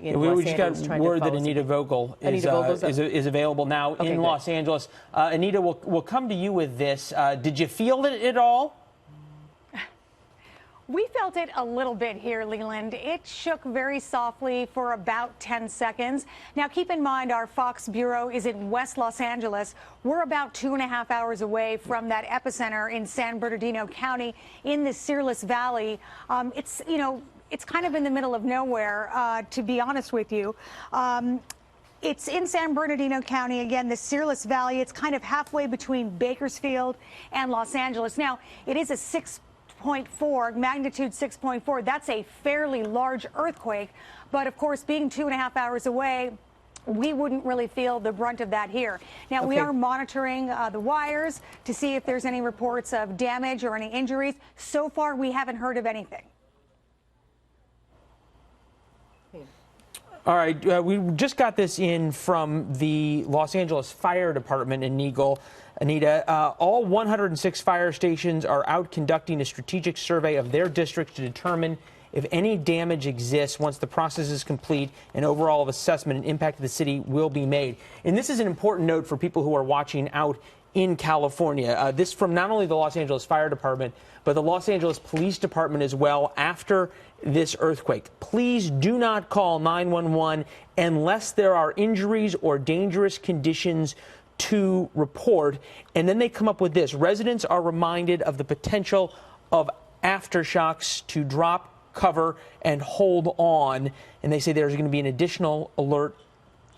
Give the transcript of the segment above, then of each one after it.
in Los We just Angeles. got word that Anita Vogel is available now in Los Angeles. Anita, we'll come to you with this. Did you feel it at all? We felt it a little bit here, Leland. It shook very softly for about 10 seconds. Now, keep in mind, our Fox bureau is in West Los Angeles. We're about 2.5 hours away from that epicenter in San Bernardino County in the Searles Valley. It's kind of in the middle of nowhere, to be honest with you. It's in San Bernardino County, again, the Searles Valley. It's kind of halfway between Bakersfield and Los Angeles. Now, it is a magnitude 6.4. That's a fairly large earthquake. But of course, being 2.5 hours away, we wouldn't really feel the brunt of that here. Now, we are monitoring the wires to see if there's any reports of damage or any injuries. So far, we haven't heard of anything. All right, we just got this in from the Los Angeles Fire Department in Eagle. Anita, all 106 fire stations are out conducting a strategic survey of their districts to determine if any damage exists. Once the process is complete, an overall assessment and impact of the city will be made. And this is an important note for people who are watching out in California. This from not only the Los Angeles Fire Department, but the Los Angeles Police Department as well after this earthquake. Please do not call 911 unless there are injuries or dangerous conditions to report. And then they come up with this. Residents are reminded of the potential of aftershocks to drop, cover, and hold on. And they say there's going to be an additional alert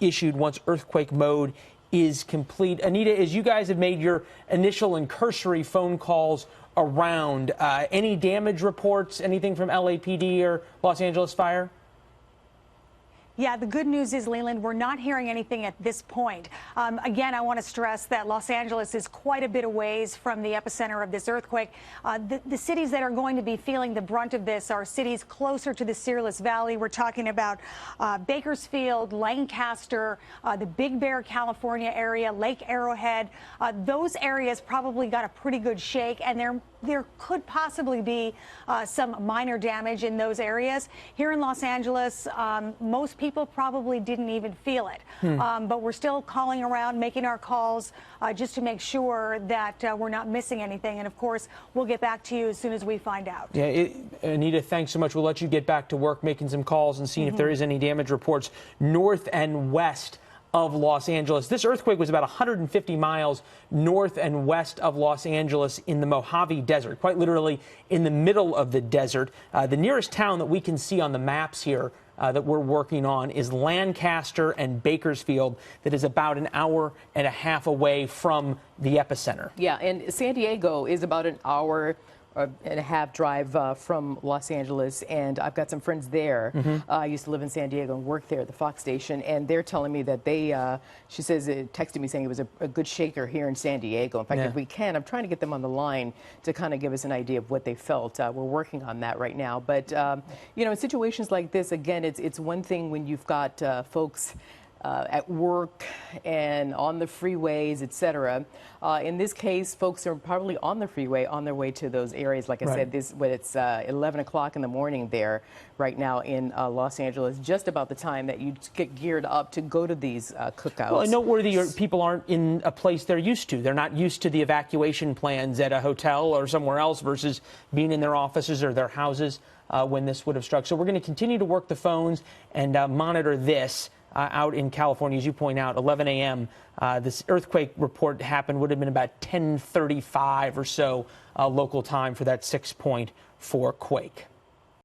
issued once earthquake mode is complete. Anita, as you guys have made your initial and cursory phone calls around, any damage reports, anything from LAPD or Los Angeles Fire? Yeah, the good news is, Leland, we're not hearing anything at this point. Again, I want to stress that Los Angeles is quite a bit a ways from the epicenter of this earthquake. The cities that are going to be feeling the brunt of this are cities closer to the Searles Valley. We're talking about Bakersfield, Lancaster, the Big Bear, California area, Lake Arrowhead. Those areas probably got a pretty good shake, and there could possibly be some minor damage in those areas. Here in Los Angeles, most people probably didn't even feel it. But we're still calling around, making our calls just to make sure that we're not missing anything. And of course, we'll get back to you as soon as we find out. Yeah, Anita, thanks so much. We'll let you get back to work making some calls and seeing if there is any damage reports north and west of Los Angeles. This earthquake was about 150 miles north and west of Los Angeles in the Mojave Desert, quite literally in the middle of the desert. The nearest town that we can see on the maps here that we're working on is Lancaster and Bakersfield, that is about an hour and a half away from the epicenter. Yeah, and San Diego is about an hour and a half drive from Los Angeles, and I've got some friends there. I used to live in San Diego and work there at the Fox station, and they're telling me that they, she says, texted me saying it was a good shaker here in San Diego. In fact, if we can, I'm trying to get them on the line to kind of give us an idea of what they felt. We're working on that right now. But, you know, in situations like this, again, it's one thing when you've got folks at work and on the freeways, etc. In this case, folks are probably on the freeway on their way to those areas. Like I said, when it's 11 o'clock in the morning there right now in Los Angeles, just about the time that you get geared up to go to these cookouts. Well, and noteworthy, people aren't in a place they're used to. They're not used to the evacuation plans at a hotel or somewhere else versus being in their offices or their houses when this would have struck. So we're going to continue to work the phones and monitor this. Out in California, as you point out, 11 a.m. This earthquake report happened would have been about 10:35 or so local time for that 6.4 quake.